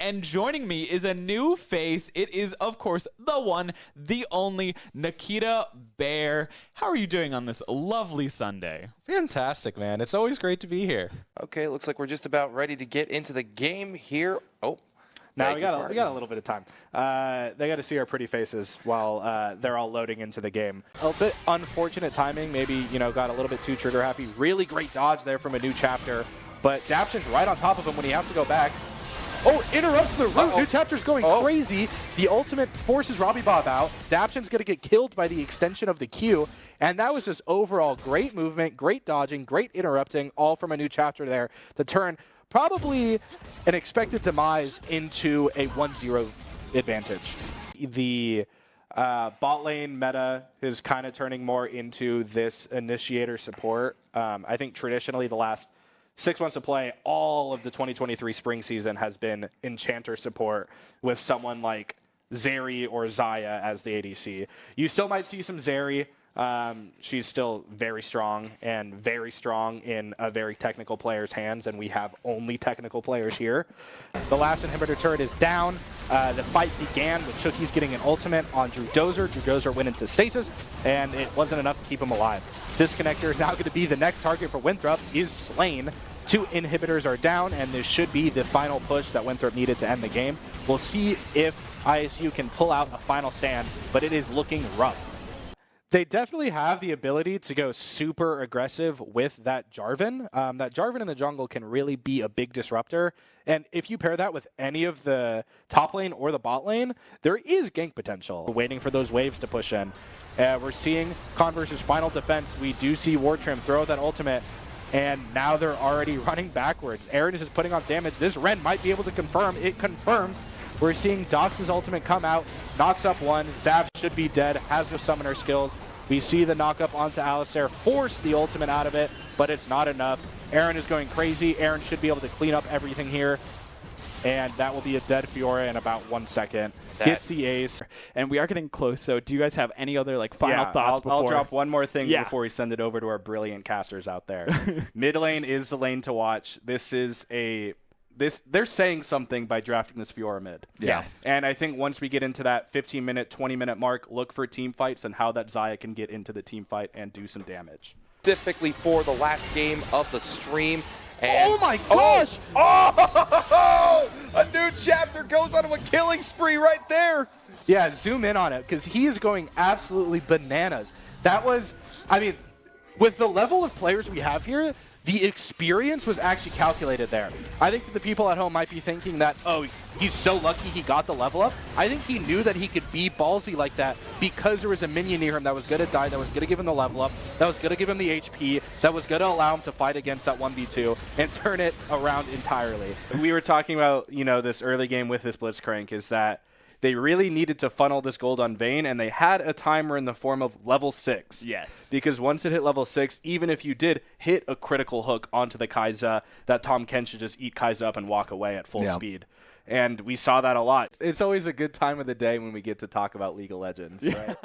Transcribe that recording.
and joining me is a new face. It is, of course, the one, the only Nikita Bair. How are you doing on this lovely Sunday? Fantastic, man. It's always great to be here. Okay, looks like we're just about ready to get into the game here. Oh. Now we got a little bit of time. They got to see our pretty faces while they're all loading into the game. A bit unfortunate timing. Maybe, got a little bit too trigger happy. Really great dodge there from a new chapter. But Daption's right on top of him when he has to go back. Oh, interrupts the route. New chapter's going crazy. The ultimate forces Robbie Bob out. Daption's going to get killed by the extension of the Q. And that was just overall great movement, great dodging, great interrupting, all from a new chapter there. The turn, probably an expected demise into a 1-0 advantage. The bot lane meta is kind of turning more into this initiator support. I think traditionally the last 6 months of play, all of the 2023 spring season has been Enchanter support with someone like Zeri or Xayah as the ADC. You still might see some Zeri. She's still very strong in a very technical player's hands, and we have only technical players here. The last inhibitor turret is down. The fight began with Chookies getting an ultimate on Drew Dozer. Drew Dozer went into stasis, and it wasn't enough to keep him alive. Disconnector is now going to be the next target for Winthrop, is slain. 2 inhibitors are down, and this should be the final push that Winthrop needed to end the game. We'll see if ISU can pull out a final stand, but it is looking rough. They definitely have the ability to go super aggressive with that Jarvan. That Jarvan in the jungle can really be a big disruptor. And if you pair that with any of the top lane or the bot lane, there is gank potential. We're waiting for those waves to push in. We're seeing Converse's final defense. We do see Wartrim throw that ultimate. And now they're already running backwards. Aaron is just putting off damage. This Ren might be able to confirm. It confirms. We're seeing Dox's ultimate come out, knocks up one. Zav should be dead, has the summoner skills. We see the knock up onto Alistair, force the ultimate out of it, but it's not enough. Aaron is going crazy. Aaron should be able to clean up everything here. And that will be a dead Fiora in about 1 second. Gets the ace. And we are getting close, so do you guys have any other final thoughts before? I'll drop one more thing before we send it over to our brilliant casters out there. Mid lane is the lane to watch. They're saying something by drafting this Fiora mid. Yes. And I think once we get into that 15-minute, 20-minute mark, look for team fights and how that Xayah can get into the team fight and do some damage. Specifically for the last game of the stream. And oh my gosh! Oh! A new chapter goes on a killing spree right there. Yeah, zoom in on it, because he is going absolutely bananas. That was, with the level of players we have here, the experience was actually calculated there. I think that the people at home might be thinking that, oh, he's so lucky he got the level up. I think he knew that he could be ballsy like that because there was a minion near him that was going to die, that was going to give him the level up, that was going to give him the HP, that was going to allow him to fight against that 1v2 and turn it around entirely. We were talking about, this early game with this Blitzcrank is that they really needed to funnel this gold on Vayne, and they had a timer in the form of level 6. Yes. Because once it hit level 6, even if you did hit a critical hook onto the Kai'Sa, that Tahm Kench should just eat Kai'Sa up and walk away at full speed. And we saw that a lot. It's always a good time of the day when we get to talk about League of Legends, right?